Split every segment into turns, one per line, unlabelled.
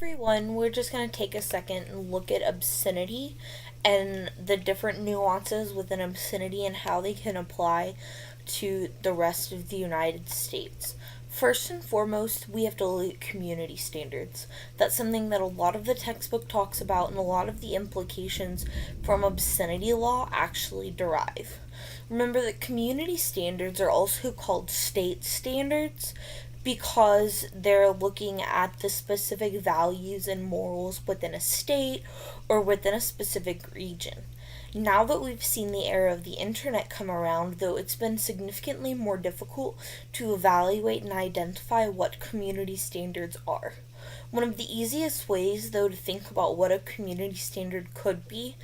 everyone, we're just going to take a second and look at obscenity and the different nuances within obscenity and how they can apply to the rest of the United States. First and foremost, we have to look at community standards. That's something that a lot of the textbook talks about, and a lot of the implications from obscenity law actually derive. Remember that community standards are also called state standards because they're looking at the specific values and morals within a state or within a specific region. Now that we've seen the era of the internet come around, though, it's been significantly more difficult to evaluate and identify what community standards are. One of the easiest ways, though, to think about what a community standard could be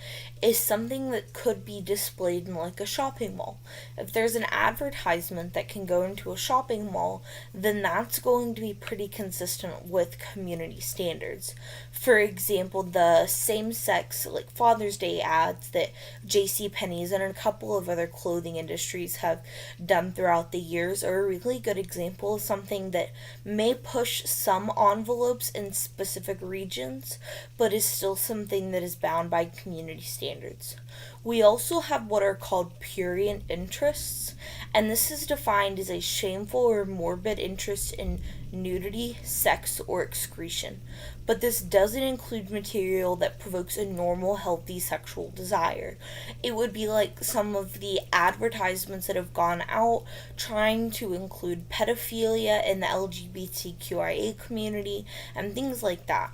is something that could be displayed in like a shopping mall. If there's an advertisement that can go into a shopping mall, then that's going to be pretty consistent with community standards. For example, the same-sex like Father's Day ads that JCPenney's and a couple of other clothing industries have done throughout the years are a really good example of something that may push some envelopes in specific regions, but is still something that is bound by community standards. We also have what are called prurient interests, and this is defined as a shameful or morbid interest in nudity, sex, or excretion. But this doesn't include material that provokes a normal, healthy sexual desire. It would be like some of the advertisements that have gone out trying to include pedophilia in the LGBTQIA community and things like that.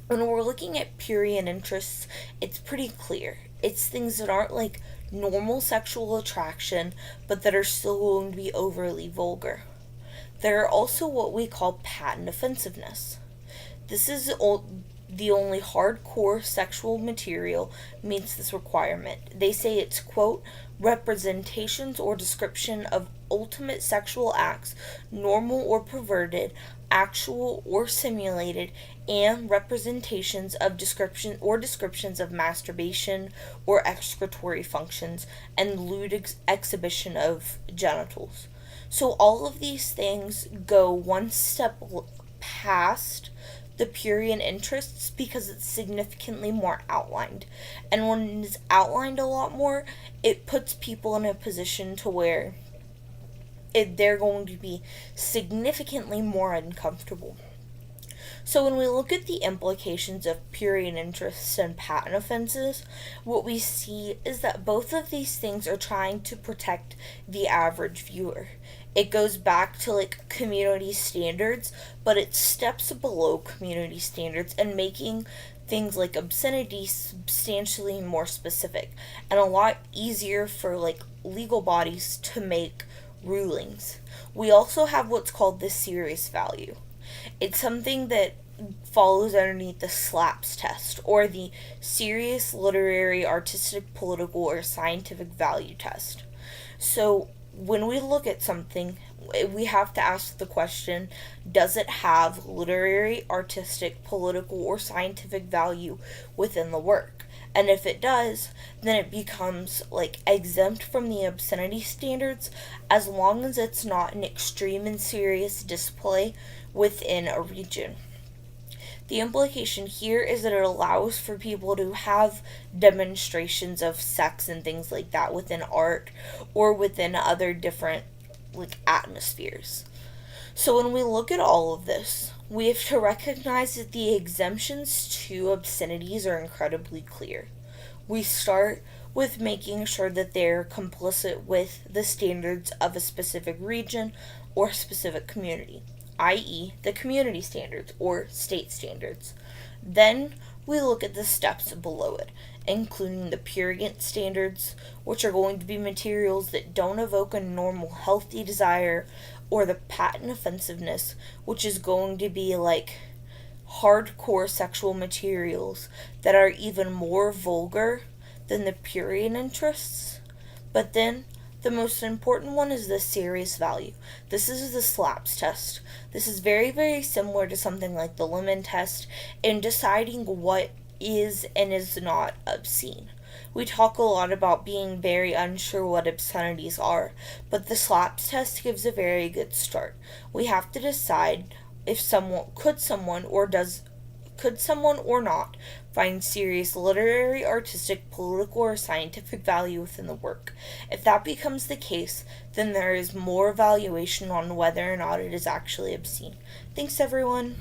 When we're looking at prurient interests, it's pretty clear. It's things that aren't like normal sexual attraction, but that are still going to be overly vulgar. There are also what we call patent offensiveness. This is the only hardcore sexual material meets this requirement. They say it's, quote, representations or description of ultimate sexual acts, normal or perverted, actual or simulated, and representations of descriptions of masturbation or excretory functions and lewd exhibition of genitals. So all of these things go one step past the prurient interests because it's significantly more outlined. And when it's outlined a lot more, it puts people in a position to where they're going to be significantly more uncomfortable. So when we look at the implications of prurient interests and patent offenses, what we see is that both of these things are trying to protect the average viewer. It goes back to like community standards, but it steps below community standards and making things like obscenity substantially more specific and a lot easier for like legal bodies to make rulings. We also have what's called the serious value. It's something that follows underneath the SLAPS test, or the serious literary, artistic, political, or scientific value test. So when we look at something, we have to ask the question, does it have literary, artistic, political, or scientific value within the work? And if it does, then it becomes like exempt from the obscenity standards as long as it's not an extreme and serious display within a region. The implication here is that it allows for people to have demonstrations of sex and things like that within art or within other different like atmospheres. So when we look at all of this, we have to recognize that the exemptions to obscenities are incredibly clear. We start with making sure that they're complicit with the standards of a specific region or specific community, i.e., the community standards or state standards. Then we look at the steps below it, including the prurient standards, which are going to be materials that don't evoke a normal healthy desire, or the patent offensiveness, which is going to be like hardcore sexual materials that are even more vulgar than the prurient interests. But then the most important one is the serious value. This is the SLAPS test. This is very, very similar to something like the Lemon test in deciding what is and is not obscene. We talk a lot about being very unsure what obscenities are, but the SLAPS test gives a very good start. We have to decide if someone Could someone or not find serious literary, artistic, political, or scientific value within the work? If that becomes the case, then there is more evaluation on whether or not it is actually obscene. Thanks, everyone.